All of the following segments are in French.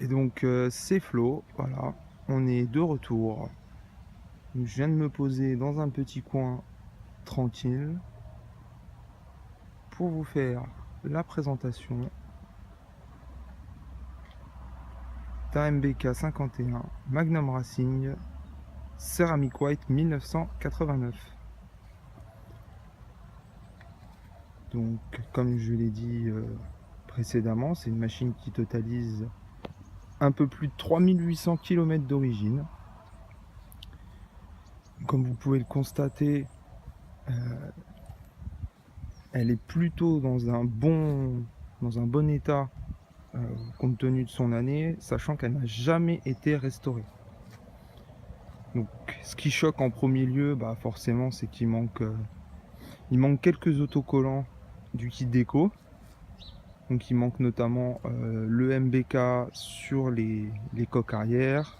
Et donc c'est Flo, voilà, on est de retour. Donc, je viens de me poser dans un petit coin tranquille pour vous faire la présentation d'un MBK 51 Magnum Racing Ceramic White 1989. Donc comme je l'ai dit précédemment, c'est une machine qui totalise un peu plus de 3800 km d'origine. Comme vous pouvez le constater, elle est plutôt dans un bon état compte tenu de son année, sachant qu'elle n'a jamais été restaurée. Donc, ce qui choque en premier lieu, bah forcément, c'est qu'il manque quelques autocollants du kit déco. Donc, il manque notamment le MBK sur les coques arrière,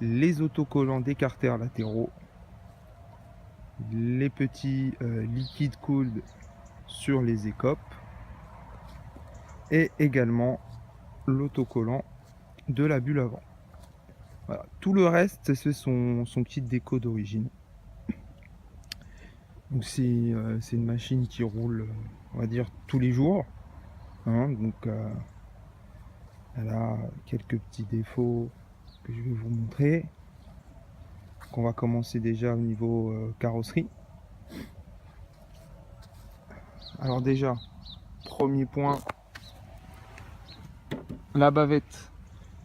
les autocollants des carters latéraux, les petits liquid cooled sur les écopes et également l'autocollant de la bulle avant. Voilà. Tout le reste, c'est son kit déco d'origine. Donc c'est une machine qui roule, on va dire, tous les jours. Hein. Donc elle a quelques petits défauts que je vais vous montrer. Donc, on va commencer déjà au niveau carrosserie. Alors déjà, premier point, la bavette,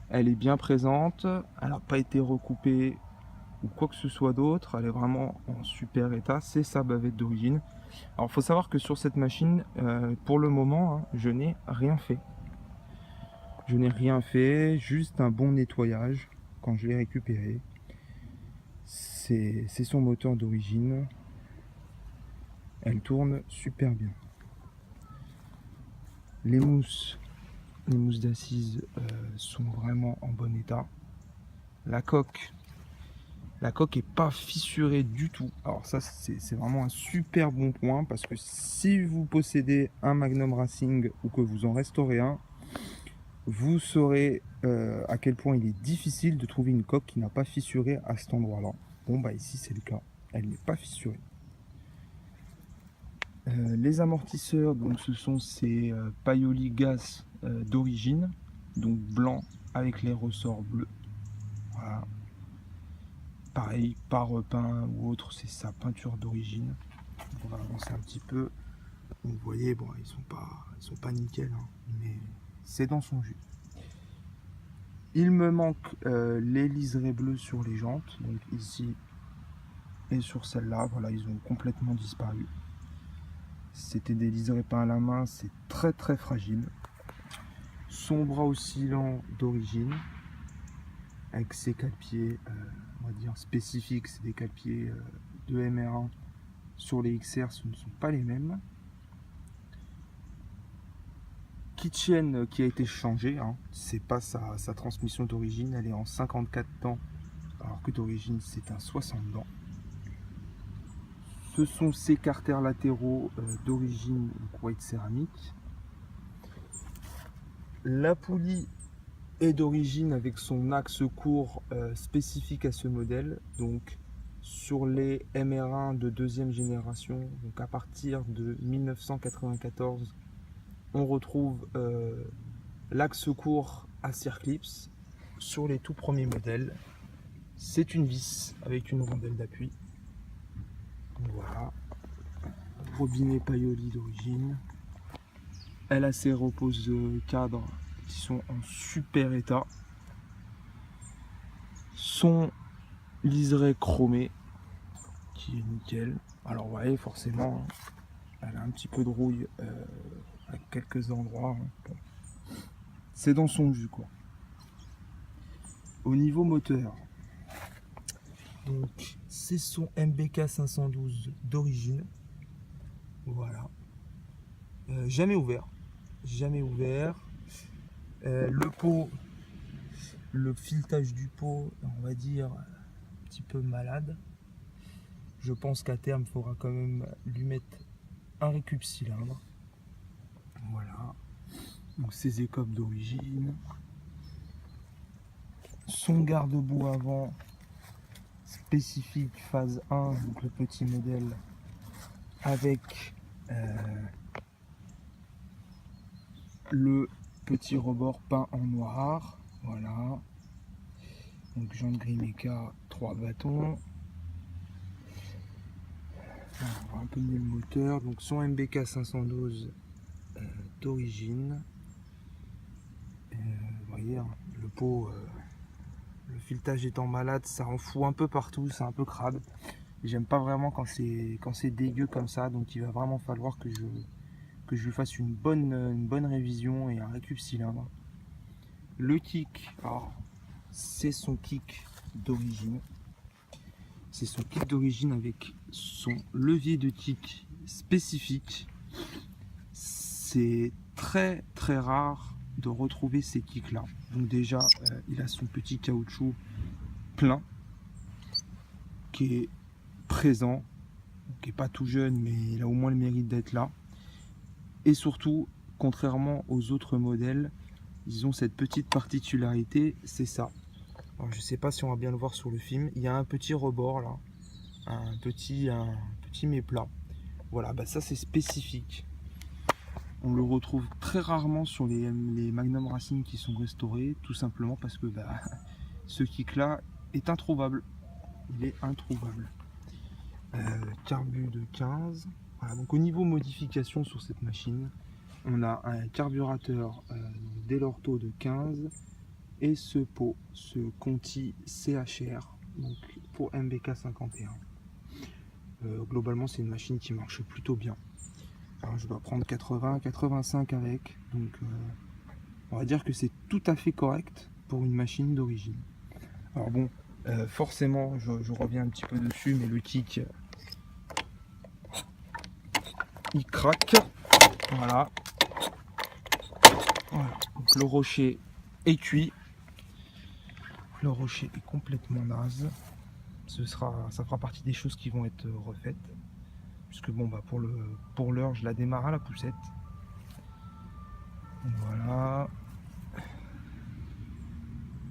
elle est bien présente. Elle n'a pas été recoupée ou quoi que ce soit d'autre. Elle est vraiment en super état. C'est sa bavette d'origine. Alors il faut savoir que sur cette machine, pour le moment, hein, je n'ai rien fait. Je n'ai rien fait, juste un bon nettoyage quand je l'ai récupéré. C'est son moteur d'origine. Elle tourne super bien. Les mousses d'assises sont vraiment en bon état. La coque est pas fissurée du tout. Alors ça, c'est vraiment un super bon point parce que si vous possédez un Magnum Racing ou que vous en restaurez un, vous saurez à quel point il est difficile de trouver une coque qui n'a pas fissuré à cet endroit-là. Bon, bah ici c'est le cas, elle n'est pas fissurée. Les amortisseurs, donc ce sont ces Paoli Gas d'origine, donc blanc avec les ressorts bleus. Voilà. Pareil, pas repeint ou autre, c'est sa peinture d'origine. On va avancer un petit peu. Donc, vous voyez, bon, ils sont pas nickel, hein, mais c'est dans son jus. Il me manque les liserés bleus sur les jantes, donc ici et sur celle-là, voilà, ils ont complètement disparu. C'était des liserés peints à la main, c'est très très fragile. Son bras oscillant d'origine, avec ses cale-pieds, on va dire spécifiques, c'est des cale-pieds de MR1. Sur les XR, ce ne sont pas les mêmes. Kitchen qui a été changé, hein. C'est pas sa transmission d'origine, elle est en 54 dents, alors que d'origine c'est un 60 dents. Ce sont ces carters latéraux d'origine white céramique. La poulie est d'origine avec son axe court spécifique à ce modèle. Donc sur les MR1 de deuxième génération, donc à partir de 1994, on retrouve l'axe court à circlips. Sur les tout premiers modèles, c'est une vis avec une rondelle d'appui. Voilà. Robinet Paoli d'origine. Elle a ses repose cadres qui sont en super état. Son liseré chromé qui est nickel. Alors vous voyez forcément elle a un petit peu de rouille à quelques endroits. Bon. C'est dans son jus quoi. Au niveau moteur, donc c'est son MBK 512 d'origine. Voilà. Jamais ouvert. Jamais ouvert. Le pot, le filetage du pot, on va dire un petit peu malade. Je pense qu'à terme, il faudra quand même lui mettre un récup cylindre. Voilà. Donc ces écopes d'origine. son garde-boue avant spécifique phase 1, donc le petit modèle avec le petit rebord peint en noir. Voilà. Donc jantes Grimeca, 3 bâtons. On voit un peu mieux le moteur. Donc son MBK 512 d'origine. Vous voyez, hein, le pot, le filetage étant malade, ça en fout un peu partout, c'est un peu crade. J'aime pas vraiment quand c'est dégueu comme ça, donc il va vraiment falloir que je lui fasse une bonne révision et un récup cylindre. Le kick, c'est son kick d'origine. C'est son kick d'origine avec son levier de kick spécifique. C'est très très rare de retrouver ces kicks là. Donc déjà, il a son petit caoutchouc plein qui est présent, qui est pas tout jeune, mais il a au moins le mérite d'être là. Et surtout, contrairement aux autres modèles, ils ont cette petite particularité, c'est ça. Alors, je sais pas si on va bien le voir sur le film, il y a un petit rebord là, un petit méplat. Voilà, ça c'est spécifique. On le retrouve très rarement sur les Magnum Racing qui sont restaurés, tout simplement parce que ce kick là est introuvable. Il est introuvable. Carbu de 15. Voilà, donc au niveau modification sur cette machine, on a un carburateur Delorto de 15 et ce pot, ce Conti CHR, donc pour MBK 51. Globalement, c'est une machine qui marche plutôt bien. Alors, je dois prendre 80-85 avec, donc on va dire que c'est tout à fait correct pour une machine d'origine. Alors bon, forcément, je reviens un petit peu dessus, mais le kick, il craque. Voilà. Donc le rocher est cuit. Le rocher est complètement naze. Ça fera partie des choses qui vont être refaites. Puisque bon, pour l'heure, je la démarre à la poussette. Voilà.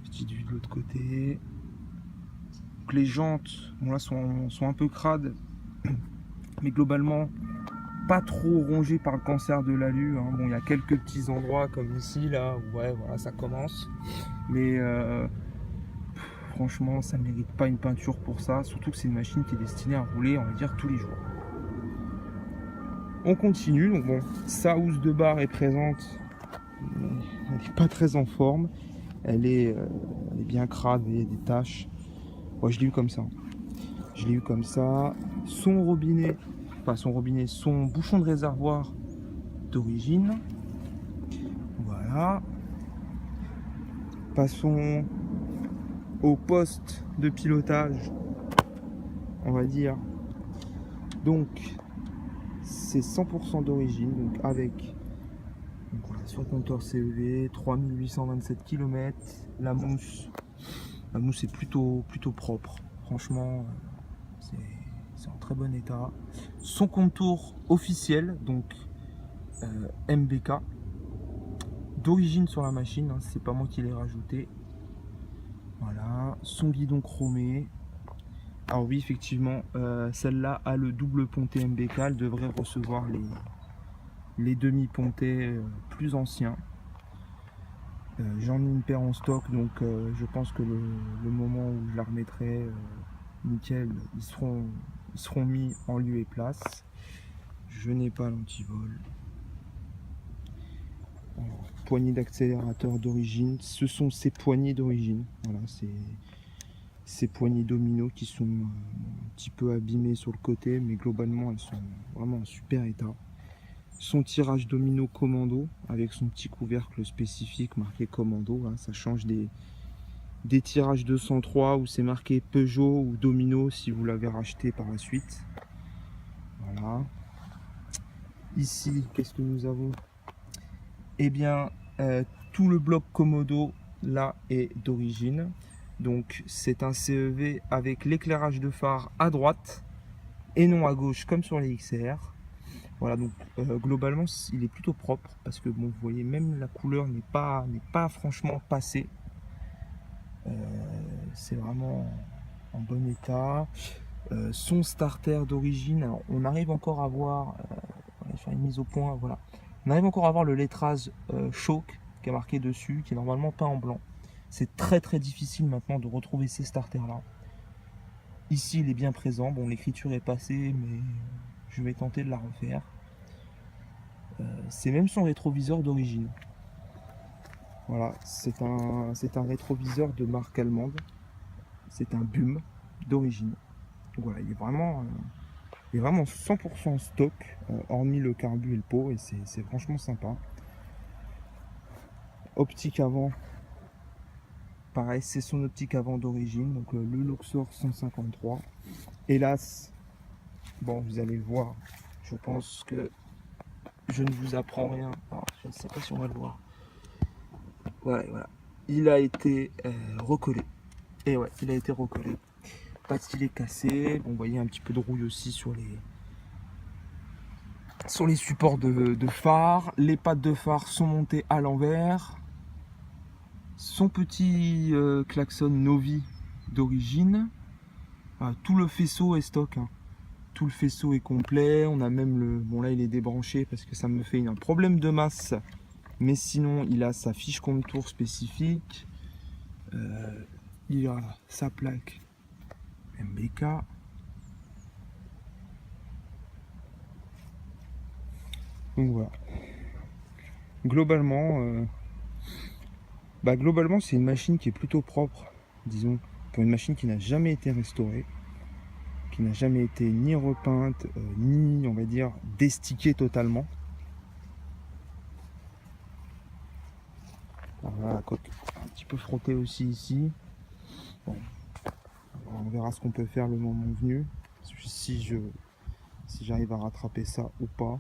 Petite vue de l'autre côté. Donc les jantes, bon là, sont un peu crades. Mais globalement, pas trop rongées par le cancer de l'alu. Hein. Bon, il y a quelques petits endroits comme ici, là, où ouais, voilà, ça commence. Mais franchement, ça mérite pas une peinture pour ça. Surtout que c'est une machine qui est destinée à rouler, on va dire, tous les jours. On continue, donc bon, sa housse de barre est présente, elle n'est pas très en forme, elle est bien crade, il y a des taches. Ouais, je l'ai eu comme ça. Je l'ai eu comme ça. Son robinet, son bouchon de réservoir d'origine. Voilà. Passons au poste de pilotage, on va dire. Donc, c'est 100% d'origine, donc avec son compteur CEV, 3827 km. La mousse est plutôt propre. Franchement, c'est en très bon état. Son contour officiel, donc MBK, d'origine sur la machine, hein, c'est pas moi qui l'ai rajouté. Voilà, son guidon chromé. Alors oui, effectivement, celle-là a le double ponté MBK, elle devrait recevoir les demi-pontés plus anciens. J'en ai une paire en stock, donc je pense que le moment où je la remettrai, nickel, ils seront mis en lieu et place. Je n'ai pas l'antivol. Poignée d'accélérateur d'origine, ce sont ces poignées d'origine. Voilà, ces poignées domino qui sont un petit peu abîmées sur le côté, mais globalement elles sont vraiment en super état. Son tirage domino commando avec son petit couvercle spécifique marqué commando, hein, ça change des tirages 203 où c'est marqué Peugeot ou Domino si vous l'avez racheté par la suite. Voilà. Ici, qu'est-ce que nous avons? Eh bien, tout le bloc Commodo là est d'origine. Donc c'est un CEV avec l'éclairage de phare à droite et non à gauche comme sur les XR. Voilà, donc globalement il est plutôt propre parce que bon, vous voyez, même la couleur n'est pas franchement passée. C'est vraiment en bon état. Son starter d'origine, on arrive encore à voir, on va faire une mise au point, voilà. On arrive encore à voir le lettrage Choc qui est marqué dessus, qui est normalement peint en blanc. C'est très très difficile maintenant de retrouver ces starters là. Ici il est bien présent, bon l'écriture est passée mais je vais tenter de la refaire. C'est même son rétroviseur d'origine. Voilà, c'est un rétroviseur de marque allemande. C'est un BUM d'origine. Donc voilà, il est vraiment 100% stock, hormis le carbu et le pot, et c'est franchement sympa. Optique avant, pareil, c'est son optique avant d'origine, donc le Luxor 153. Hélas, bon, vous allez le voir, je pense que je ne vous apprends rien. Alors, je ne sais pas si on va le voir. Voilà, voilà. Il a été recollé. Et ouais, il a été recollé. Pas de stylet cassé. Bon, vous voyez un petit peu de rouille aussi sur les supports de phare. Les pattes de phare sont montées à l'envers. Son petit klaxon Novi d'origine. Tout le faisceau est stock. Hein. Tout le faisceau est complet. On a même le... Bon là il est débranché parce que ça me fait un problème de masse. Mais sinon il a sa fiche contour spécifique. Il a sa plaque MBK. Donc voilà. Globalement, c'est une machine qui est plutôt propre, disons, pour une machine qui n'a jamais été restaurée, qui n'a jamais été ni repeinte, ni, on va dire, destiquée totalement. Alors voilà, la coque un petit peu frottée aussi ici. Bon, on verra ce qu'on peut faire le moment venu, si j'arrive à rattraper ça ou pas.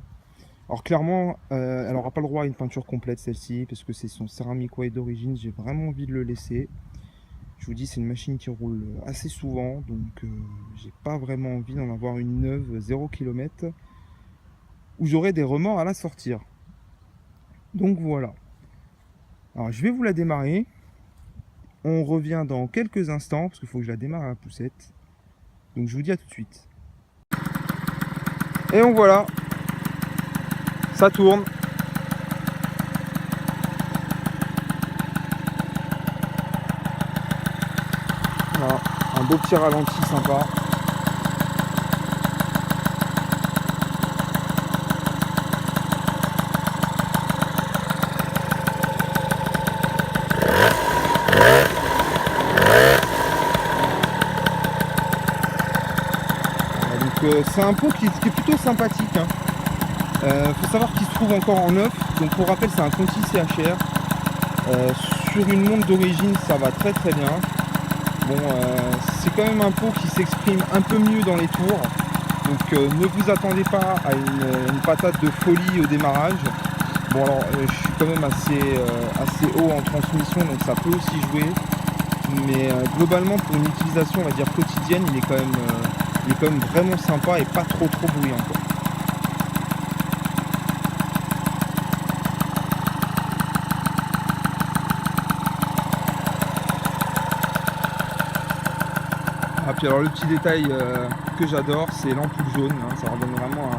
Alors clairement, elle n'aura pas le droit à une peinture complète celle-ci, parce que c'est son céramique white d'origine, j'ai vraiment envie de le laisser. Je vous dis, c'est une machine qui roule assez souvent, donc j'ai pas vraiment envie d'en avoir une neuve 0 km, où j'aurai des remords à la sortir. Donc voilà. Alors je vais vous la démarrer. On revient dans quelques instants, parce qu'il faut que je la démarre à la poussette. Donc je vous dis à tout de suite. Et donc voilà, ça tourne. Voilà, un beau petit ralenti sympa. C'est un pot qui est plutôt sympathique. Hein. Faut savoir qu'il se trouve encore en neuf. Donc pour rappel, c'est un Conti CHR. Sur une montre d'origine, ça va très très bien. Bon, c'est quand même un pot qui s'exprime un peu mieux dans les tours. Donc ne vous attendez pas à une patate de folie au démarrage. Bon alors, je suis quand même assez haut en transmission, donc ça peut aussi jouer. Mais globalement, pour une utilisation, on va dire quotidienne, il est quand même vraiment sympa et pas trop bruyant, quoi. Ah, puis alors le petit détail que j'adore, c'est l'ampoule jaune, hein, ça redonne vraiment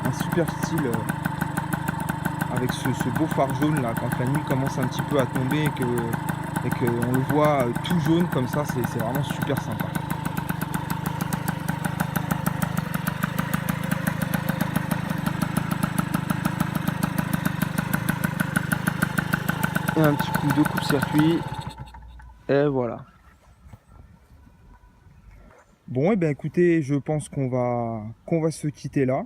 un super style avec ce beau phare jaune là, quand la nuit commence un petit peu à tomber et qu'on le voit tout jaune comme ça, c'est vraiment super sympa. Et un petit coup de coupe-circuit, et voilà. Bon, et bien écoutez, je pense qu'on va se quitter là.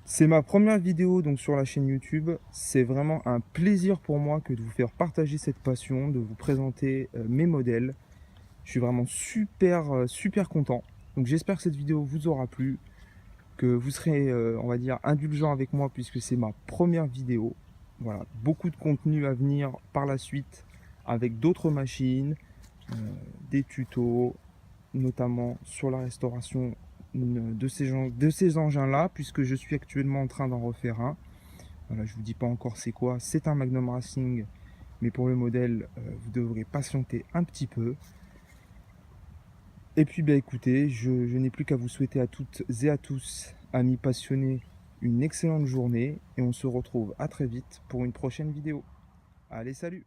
C'est ma première vidéo donc sur la chaîne YouTube. C'est vraiment un plaisir pour moi que de vous faire partager cette passion, de vous présenter mes modèles. Je suis vraiment super content. Donc j'espère que cette vidéo vous aura plu, que vous serez, on va dire, indulgent avec moi puisque c'est ma première vidéo. Voilà, beaucoup de contenu à venir par la suite avec d'autres machines, des tutos, notamment sur la restauration de ces engins-là, puisque je suis actuellement en train d'en refaire un. Voilà, je vous dis pas encore c'est quoi. C'est un Magnum Racing mais pour le modèle, vous devrez patienter un petit peu. Et puis écoutez, je n'ai plus qu'à vous souhaiter à toutes et à tous, amis passionnés, une excellente journée et on se retrouve à très vite pour une prochaine vidéo. Allez, salut!